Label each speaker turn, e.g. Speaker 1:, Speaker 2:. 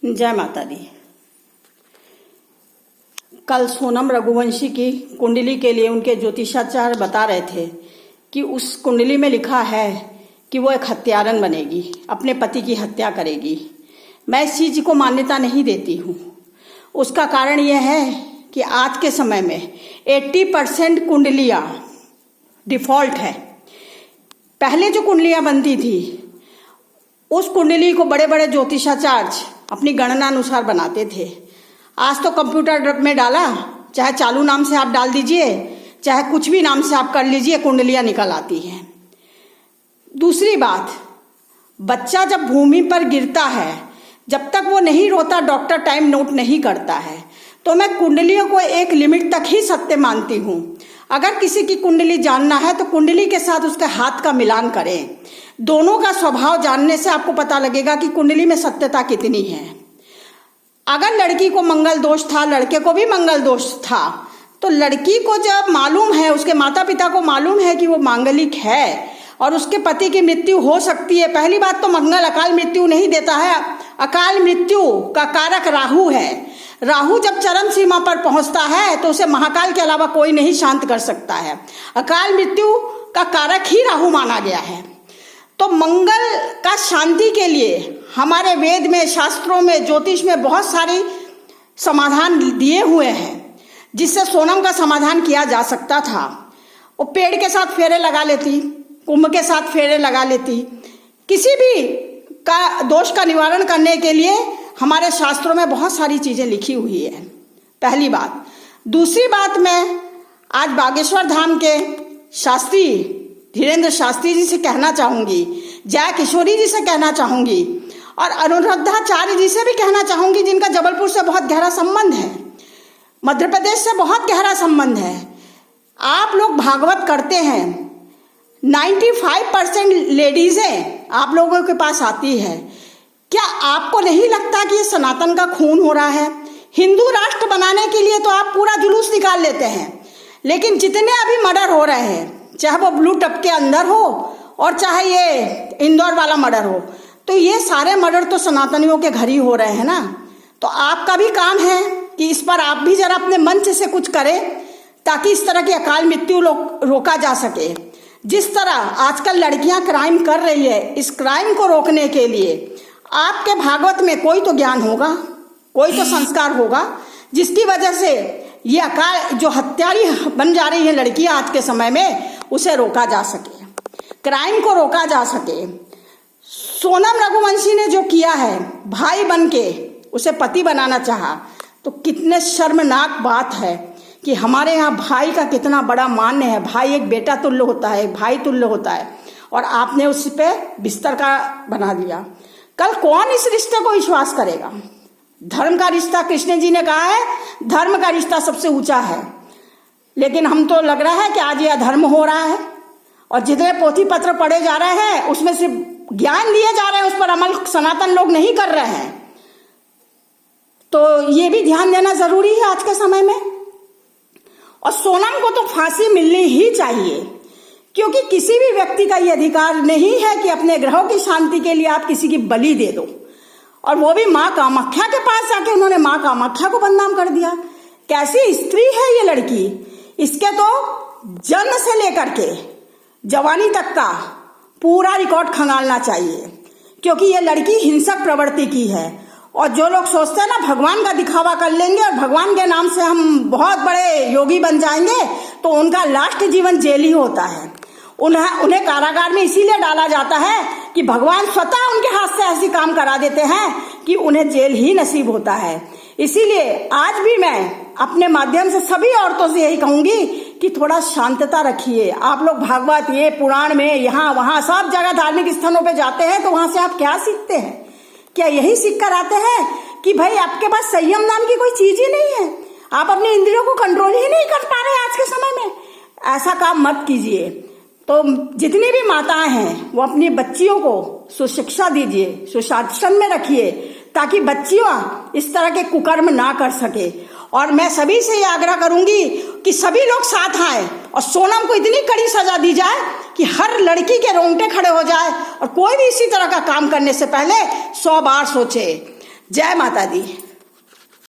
Speaker 1: जय माता दी। कल सोनम रघुवंशी की कुंडली के लिए उनके ज्योतिषाचार्य बता रहे थे कि उस कुंडली में लिखा है कि वो एक हत्यारन बनेगी, अपने पति की हत्या करेगी। मैं इस चीज को मान्यता नहीं देती हूँ। उसका कारण यह है कि आज के समय में 80% कुंडलियाँ डिफॉल्ट है। पहले जो कुंडलियाँ बनती थी उस कुंडली को बड़े बड़े ज्योतिषाचार्य अपनी गणना अनुसार बनाते थे। आज तो कंप्यूटर में डाला, चाहे चालू नाम से आप डाल दीजिए, चाहे कुछ भी नाम से आप कर लीजिए, कुंडलियां निकल आती हैं। दूसरी बात, बच्चा जब भूमि पर गिरता है, जब तक वो नहीं रोता, डॉक्टर टाइम नोट नहीं करता है। तो मैं कुंडलियों को एक लिमिट तक ही सत्य मानती हूँ। अगर किसी की कुंडली जानना है तो कुंडली के साथ उसके हाथ का मिलान करें। दोनों का स्वभाव जानने से आपको पता लगेगा कि कुंडली में सत्यता कितनी है। अगर लड़की को मंगल दोष था, लड़के को भी मंगल दोष था, तो लड़की को जब मालूम है, उसके माता पिता को मालूम है कि वो मांगलिक है और उसके पति की मृत्यु हो सकती है। पहली बात तो मंगल अकाल मृत्यु नहीं देता है। अकाल मृत्यु का कारक राहु है। राहु जब चरम सीमा पर पहुंचता है तो उसे महाकाल के अलावा कोई नहीं शांत कर सकता है। अकाल मृत्यु का कारक ही राहु माना गया है। तो मंगल का शांति के लिए हमारे वेद में, शास्त्रों में, ज्योतिष में बहुत सारे समाधान दिए हुए हैं जिससे सोनम का समाधान किया जा सकता था। वो पेड़ के साथ फेरे लगा लेती, कुंभ के साथ फेरे लगा लेती। किसी भी का दोष का निवारण करने के लिए हमारे शास्त्रों में बहुत सारी चीजें लिखी हुई है। पहली बात। दूसरी बात, मैं आज बागेश्वर धाम के शास्त्री धीरेन्द्र शास्त्री जी से कहना चाहूंगी, जया किशोरी जी से कहना चाहूंगी और अनुरुद्धाचार्य जी से भी कहना चाहूंगी, जिनका जबलपुर से बहुत गहरा संबंध है, मध्य प्रदेश से बहुत गहरा संबंध है। आप लोग भागवत करते हैं, 95% लेडीजें आप लोगों के पास आती है। क्या आपको नहीं लगता कि ये सनातन का खून हो रहा है? हिंदू राष्ट्र बनाने के लिए तो आप पूरा जुलूस निकाल लेते हैं, लेकिन जितने अभी मर्डर हो रहे हैं, चाहे वो ब्लू टप के अंदर हो और चाहे ये इंदौर वाला मर्डर हो, तो ये सारे मर्डर तो सनातनियों के घर ही हो रहे हैं ना। तो आपका भी काम है कि इस पर आप भी जरा अपने मंच से कुछ करें ताकि इस तरह की अकाल मृत्यु रोका जा सके। जिस तरह आजकल लड़कियां क्राइम कर रही है, इस क्राइम को रोकने के लिए आपके भागवत में कोई तो ज्ञान होगा, कोई तो संस्कार होगा, जिसकी वजह से ये अकाल जो हत्यारी बन जा रही है लड़कियां आज के समय में, उसे रोका जा सके, क्राइम को रोका जा सके। सोनम रघुवंशी ने जो किया है, भाई बन के उसे पति बनाना चाहा, तो कितने शर्मनाक बात है कि हमारे यहाँ भाई का कितना बड़ा मान्य है। भाई एक बेटा तुल्य होता है, एक भाई तुल्य होता है, और आपने उस पे बिस्तर का बना दिया। कल कौन इस रिश्ते को विश्वास करेगा? धर्म का रिश्ता, कृष्ण जी ने कहा है धर्म का रिश्ता सबसे ऊंचा है, लेकिन हम तो लग रहा है कि आज ये अधर्म हो रहा है। और जितने पोथी पत्र पढ़े जा रहे हैं उसमें सिर्फ ज्ञान लिए जा रहे हैं, उस पर अमल सनातन लोग नहीं कर रहे हैं। तो ये भी ध्यान देना जरूरी है आज के समय में। और सोनम को तो फांसी मिलनी ही चाहिए, क्योंकि किसी भी व्यक्ति का ये अधिकार नहीं है कि अपने ग्रहों की शांति के लिए आप किसी की बलि दे दो। और वो भी माँ कामाख्या के पास जाके उन्होंने माँ कामाख्या को बदनाम कर दिया। कैसी स्त्री है ये लड़की? इसके तो जन्म से लेकर के जवानी तक का पूरा रिकॉर्ड खंगालना चाहिए, क्योंकि ये लड़की हिंसक प्रवृत्ति की है। और जो लोग सोचते हैं ना भगवान का दिखावा कर लेंगे और भगवान के नाम से हम बहुत बड़े योगी बन जाएंगे, तो उनका लास्ट जीवन जेल ही होता है। उन्हें कारागार में इसीलिए डाला जाता है कि भगवान स्वतः उनके हाथ से ऐसी काम करा देते हैं कि उन्हें जेल ही नसीब होता है। इसीलिए आज भी मैं अपने माध्यम से सभी औरतों से यही कहूंगी कि थोड़ा शांतता रखिए। आप लोग भागवत, ये पुराण में, यहाँ वहां सब जगह धार्मिक स्थानों पे जाते हैं, तो वहां से आप क्या सीखते हैं? क्या यही सीख कर आते हैं कि भाई आपके पास संयम नाम की कोई चीज ही नहीं है, आप अपनी इंद्रियों को कंट्रोल ही नहीं कर पा रहे आज के समय में? ऐसा काम मत कीजिए। तो जितनी भी माताएं हैं वो अपनी बच्चियों को सुशिक्षा दीजिए, सुशासन में रखिए, ताकि बच्चियां इस तरह के कुकर्म ना कर सके। और मैं सभी से ये आग्रह करूंगी कि सभी लोग साथ आए और सोनम को इतनी कड़ी सजा दी जाए कि हर लड़की के रोंगटे खड़े हो जाए और कोई भी इसी तरह का काम करने से पहले 100 बार सोचे। जय माता दी।